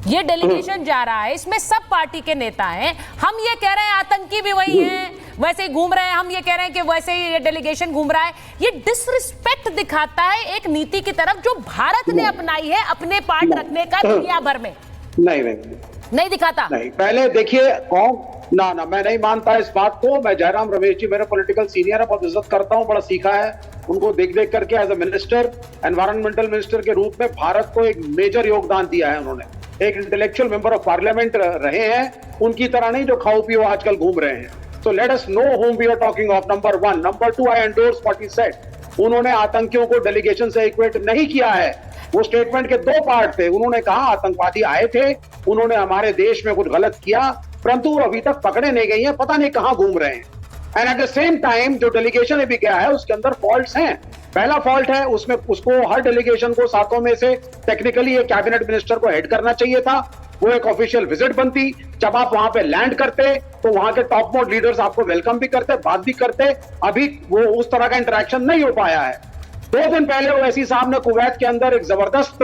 ये डेलीगेशन जा रहा है, इसमें सब पार्टी के नेता हैं। हम ये कह रहे हैं आतंकी भी वही हैं, वैसे ही घूम रहे हैं। हम ये कह रहे हैं कि वैसे ही ये डेलीगेशन घूम रहा है। ये डिसरिस्पेक्ट दिखाता है एक नीति की तरफ जो भारत ने अपनाई है अपने पार्ट रखने का दुनिया भर में। नहीं दिखाता। नहीं, पहले देखिए कौन ना मैं नहीं मानता इस बात को। मैं जयराम रमेश जी मेरे पॉलिटिकल सीनियर है, बहुत इज्जत करता हूं, बड़ा सीखा है उनको देख करके। As a minister, environmental minister के रूप में भारत को एक मेजर योगदान दिया है उन्होंने। एक इंटेलेक्चुअल मेंबर ऑफ पार्लियामेंट रहे हैं, उनकी तरह नहीं जो खाओ पियो आजकल घूम रहे हैं। So let us know whom we are talking of, number 1। Number 2, I endorse what he said. उन्होंने आतंकियों को डेलीगेशन से इक्वेट नहीं किया है। वो स्टेटमेंट के 2 पार्ट थे। उन्होंने कहा आतंकवादी आए थे, उन्होंने हमारे देश में कुछ गलत किया, परंतु वो अभी तक पकड़े नहीं गए हैं, पता नहीं कहां घूम रहे हैं। And at the same time जो डेलीगेशन अभी गया है उसके अंदर फॉल्ट्स हैं। पहला फॉल्ट है उसमें उसको हर डेलीगेशन को 7 में से टेक्निकली एक कैबिनेट मिनिस्टर को हेड करना चाहिए था। वो एक ऑफिशियल विजिट बनती। जब आप वहां पे लैंड करते तो वहां के टॉप मोस्ट लीडर्स आपको वेलकम भी करते, बात भी करते। अभी वो उस तरह का इंटरेक्शन नहीं हो पाया है। 2 दिन पहले ओवैसी साहब ने कुवैत के अंदर एक जबरदस्त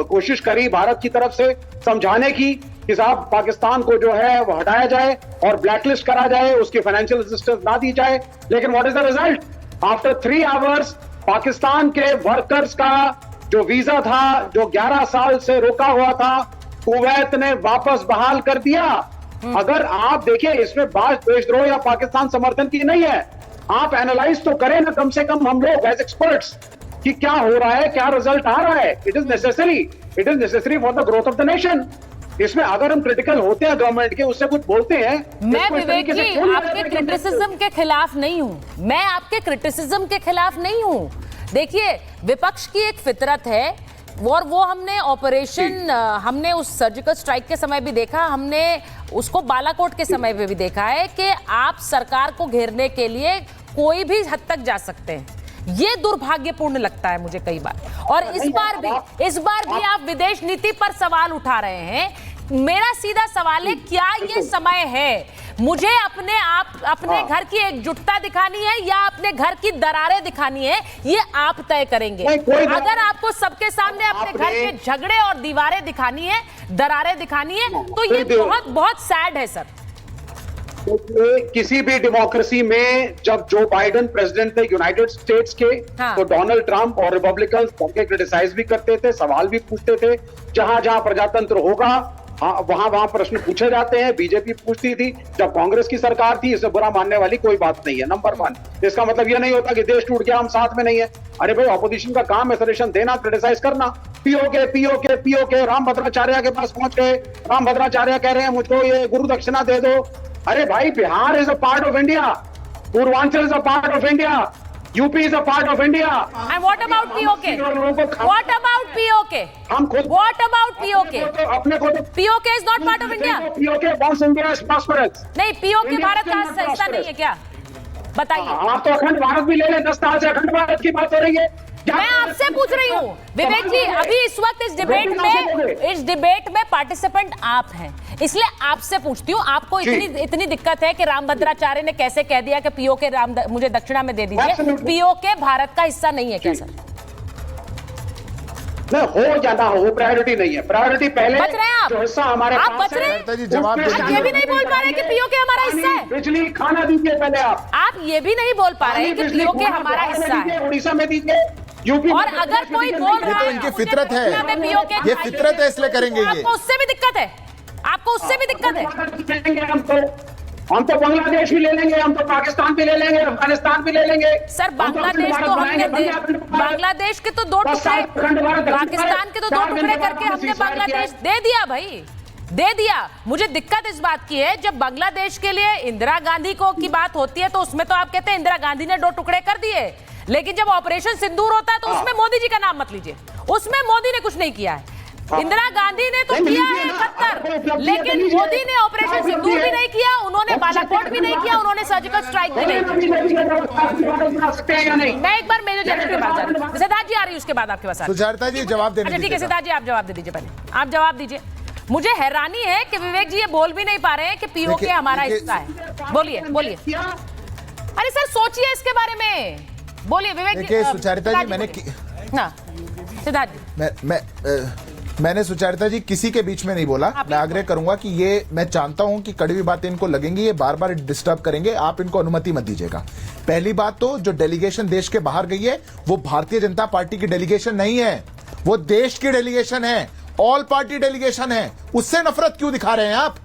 कोशिश करी भारत की तरफ से समझाने की कि साहब पाकिस्तान को जो है वो हटाया जाए और ब्लैकलिस्ट करा जाए, उसकी फाइनेंशियल असिस्टेंस ना दी जाए। लेकिन what is the result? After 3 hours Pakistan के वर्कर्स का जो वीजा था, जो 11 साल से रोका हुआ था, कुवैत ने वापस बहाल कर दिया। अगर आप देखिए इसमें बात देशद्रोह या पाकिस्तान समर्थन की नहीं है। आप एनालाइज तो करें ना कम से कम हम लोग एज एक्सपर्ट्स कि क्या हो रहा है, क्या रिजल्ट आ रहा है। It is necessary for the growth of the nation. इसमें अगर हम क्रिटिकल होते हैं गवर्नमेंट के, उससे कुछ बोलते हैं। मैं विवेक जी आपके क्रिटिसिज्म के खिलाफ नहीं हूं, मैं आपके क्रिटिसिज्म के खिलाफ नहीं हूं। देखिए विपक्ष की एक फितरत है और वो हमने ऑपरेशन, हमने उस सर्जिकल स्ट्राइक के समय भी देखा, हमने उसको बालाकोट के समय पे भी देखा है कि आप सरकार को घेरने के लिए कोई भी हद तक जा सकते हैं। ये दुर्भाग्यपूर्ण लगता है मुझे कई बार। और इस बार भी आप विदेश नीति पर सवाल उठा रहे हैं। मेरा सीधा सवाल है, क्या ये समय है मुझे अपने घर की एकजुटता दिखानी है या अपने घर की दरारें दिखानी है? ये आप तय करेंगे। अगर आपको सबके सामने अपने घर के झगड़े और दीवारें दिखानी है, दरारें दिखानी है, तो ये बहुत बहुत सैड है सर। किसी भी डेमोक्रेसी में जब जो बाइडेन प्रेसिडेंट थे यूनाइटेड स्टेट्स के, तो डोनाल्ड ट्रंप और रिपब्लिकन्स उनके क्रिटिसाइज भी करते थे, सवाल भी पूछते थे। जहां जहां प्रजातंत्र होगा वहां प्रश्न पूछे जाते हैं। बीजेपी पूछती थी, जब कांग्रेस की सरकार थी, इसे बुरा मानने वाली कोई बात नहीं है। नंबर 1, इसका मतलब यह नहीं होता कि देश टूट गया हम साथ में नहीं है। अरे भाई, ऑपोजिशन का काम है सजेशन देना, क्रिटिसाइज करना। पीओके राम भद्राचार्य के पास पहुंच गए। राम भद्राचार्य कह रहे हैं मुझको ये गुरु दक्षिणा दे दो। अरे भाई, Bihar is a part of India, Purvanchal is a part of India, UP is a part of India. And what about POK? What about POK? हम खुद What about POK? अपने को POK is not part of India. POK wants India is prosperous. नहीं, POK Bharat का हिस्सा नहीं है क्या? बताइए। आप तो अखंड भारत भी ले लें, 10 साल से अखंड भारत की बात हो रही है। मैं आपसे पूछ रही हूँ विवेक जी, अभी इस वक्त इस डिबेट में पार्टिसिपेंट आप हैं, इसलिए आपसे पूछती हूँ। आपको इतनी दिक्कत है कि राम भद्राचार्य ने कैसे कह दिया कि पीओके मुझे दक्षिणा में दे दीजिए। पीओके भारत का हिस्सा नहीं है क्या सर? नहीं, हो या ना हो, प्रायोरिटी नहीं है। प्रायोरिटी पहले बच रहे हैं आप, जो हिस्सा हमारे आप बच रहे हैं। आप ये भी नहीं बोल पा रहे कि पीओके हमारा हिस्सा है। बिजली खाना दीजिए पहले आप ये भी नहीं बोल पा रहे कि पीओके हमारा हिस्सा है। उड़ीसा में दीजिए, यूपी। और अगर कोई बोल रहा है इनकी फितरत है, ये फितरत है, इसलिए करेंगे। आपको उससे भी दिक्कत है, आपको उससे भी दिक्कत है। हम तो बांग्लादेश भी ले लेंगे, हम तो पाकिस्तान भी ले लेंगे, अफगानिस्तान भी ले लेंगे। सर बांग्लादेश तो हमने बांग्लादेश के तो 2 टुकड़े, पाकिस्तान के तो 2 टुकड़े करके हमने बांग्लादेश दे दिया भाई, दे दिया। मुझे दिक्कत इस बात की है, जब बांग्लादेश के लिए इंदिरा गांधी की बात होती है तो उसमें तो आप कहते हैं इंदिरा गांधी ने 2 टुकड़े कर दिए, लेकिन जब ऑपरेशन सिंदूर होता है तो उसमें मोदी जी का नाम मत लीजिए। उसमें मोदी ने कुछ नहीं किया है। इंदिरा गांधी ने तो किया है 71, लेकिन मोदी ने ऑपरेशन सिंदूर भी नहीं किया, उन्होंने बालाकोट भी नहीं किया, उन्होंने सर्जिकल स्ट्राइक भी नहीं किया। मैं एक बार मेजर जनरल के पास जा रही हूँ, सिद्धार्थ जी आ रही है, उसके बाद आपके पास। सुजाता जी जवाब देने दीजिए। ठीक है सिद्धार्थ जी, आप जवाब दे दीजिए, पहले आप जवाब दीजिए। मुझे हैरानी है कि विवेक जी ये बोल भी नहीं पा रहे हैं कि पीओके हमारा हिस्सा है। बोलिए बोलिए। अरे सर सोचिए इसके बारे में, बोलिए विवेक जी। सुचारिता जी, मैंने सिद्धार्थ जी, मैंने सुचरिता जी किसी के बीच में नहीं बोला। मैं आग्रह करूंगा कि ये, मैं जानता हूं कि कड़वी बातें इनको लगेंगी, ये बार बार डिस्टर्ब करेंगे, आप इनको अनुमति मत दीजिएगा। पहली बात तो जो डेलीगेशन देश के बाहर गई है वो भारतीय जनता पार्टी की डेलीगेशन नहीं है, वो देश की डेलीगेशन है, ऑल पार्टी डेलीगेशन है। उससे नफरत क्यों दिखा रहे हैं आप?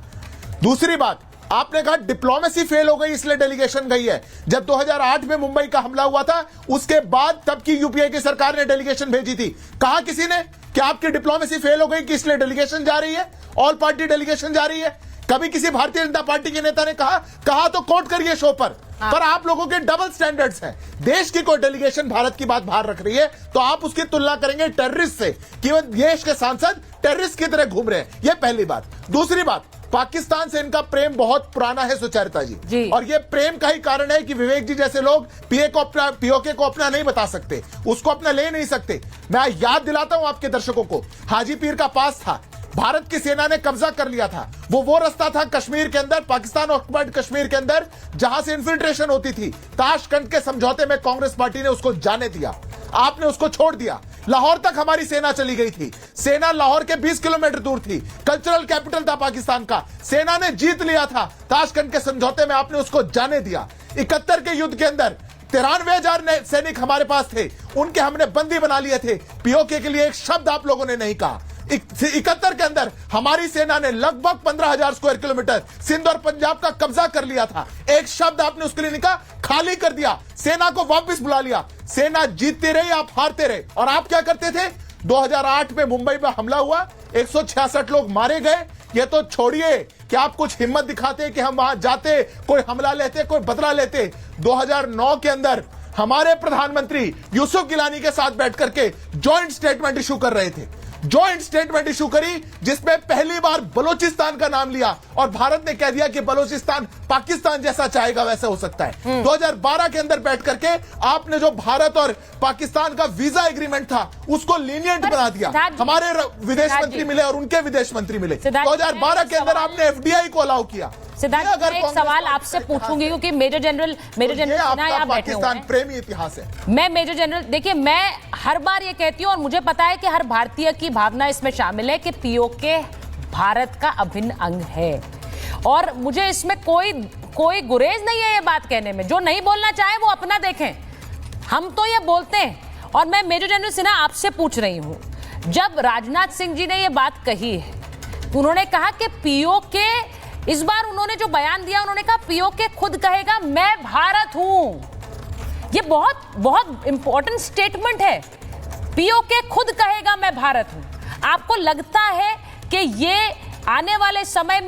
दूसरी बात, आपने कहा डिप्लोमेसी फेल हो गई इसलिए डेलीगेशन गई है। जब 2008 में मुंबई का हमला हुआ था उसके बाद तब की यूपीए की सरकार ने डेलीगेशन भेजी थी। कहा किसी ने कि आपकी डिप्लोमेसी फेल हो गई कि इसलिए डेलीगेशन जा रही है, ऑल पार्टी डेलीगेशन जा रही है? कभी किसी भारतीय जनता पार्टी के नेता ने कहा तो कोट करिए शो पर। पर आप लोगों के डबल स्टैंडर्ड्स हैं। देश की कोई डेलीगेशन भारत की बात बाहर रख रही है तो आप उसकी तुलना करेंगे टेररिस्ट से कि वो देश के सांसद टेररिस्ट की तरह घूम रहे हैं। यह पहली बात। दूसरी बात, पाकिस्तान से इनका प्रेम बहुत पुराना है सुचरिता जी, और ये प्रेम का ही कारण है कि विवेक जी जैसे लोग पीओके को अपना नहीं बता सकते, उसको अपना ले नहीं सकते। मैं याद दिलाता हूं आपके दर्शकों को, हाजी पीर का पास था, भारत की सेना ने कब्जा कर लिया था। वो रास्ता था कश्मीर के अंदर, पाकिस्तान ऑक्युपाइड कश्मीर के अंदर, जहां से इन्फिल्ट्रेशन होती थी। ताशकंद के समझौते में कांग्रेस पार्टी ने उसको जाने दिया, आपने उसको छोड़ दिया। लाहौर तक हमारी सेना चली गई थी, सेना लाहौर के 20 किलोमीटर दूर थी, कल्चरल कैपिटल था पाकिस्तान का, सेना ने जीत लिया था। ताशकंद के समझौते में आपने उसको जाने दिया। 71 के युद्ध के अंदर 93,000 सैनिक हमारे पास थे, उनके हमने बंदी बना लिए थे। पीओके के लिए एक शब्द आप लोगों ने नहीं कहा। 71 के अंदर हमारी सेना ने लगभग 15,000 स्क्वायर किलोमीटर सिंध और पंजाब का कब्जा कर लिया था। एक शब्द आपने उसके लिए नहीं कहा, खाली कर दिया, सेना को वापस बुला लिया। सेना जीतते रहे, आप हारते रहे। और आप क्या करते थे? 2008 में मुंबई में हमला हुआ, 166 लोग मारे गए। ये तो छोड़िए कि आप कुछ हिम्मत दिखाते कि हम वहां जाते, कोई हमला लेते, कोई बदला लेते। 2009 के अंदर हमारे प्रधानमंत्री यूसुफ गिलानी के साथ बैठ करके जॉइंट स्टेटमेंट इशू कर रहे थे, जॉइंट स्टेटमेंट इशू करी, जिसमें पहली बार बलोचिस्तान का नाम लिया और भारत ने कह दिया कि बलोचिस्तान पाकिस्तान जैसा चाहेगा वैसा हो सकता है। 2012 के अंदर बैठ करके आपने जो भारत और पाकिस्तान का वीजा एग्रीमेंट था उसको लीनियंट बना दिया। हमारे विदेश मंत्री मिले और उनके विदेश मंत्री मिले। 2012 के अंदर आपने एफडीआई को अलाउ किया। सिद्धार्थ, मैं एक सवाल आपसे पूछूंगी क्योंकि मेजर जनरल सिन्हा बैठे हुए हैं। प्रेमी इतिहास है। मैं मेजर जनरल, देखिए मैं हर बार ये कहती हूं और मुझे पता है कि हर भारतीय की भावना इसमें शामिल है कि पीओके भारत का अभिन्न अंग है और मुझे इसमें कोई गुरेज नहीं है ये बात कहने में। जो नहीं बोलना चाहे वो अपना देखें, हम तो ये बोलते हैं। और मैं मेजर जनरल सिन्हा आपसे पूछ रही हूं, जब राजनाथ सिंह जी ने ये बात कही है, उन्होंने कहा कि पीओके, इस बार उन्होंने जो बयान दिया, उन्होंने कहा पीओके खुद कहेगा मैं भारत हूं। ये बहुत इंपॉर्टेंट स्टेटमेंट है। पीओके खुद कहेगा मैं भारत हूं। आपको लगता है कि ये आने वाले समय में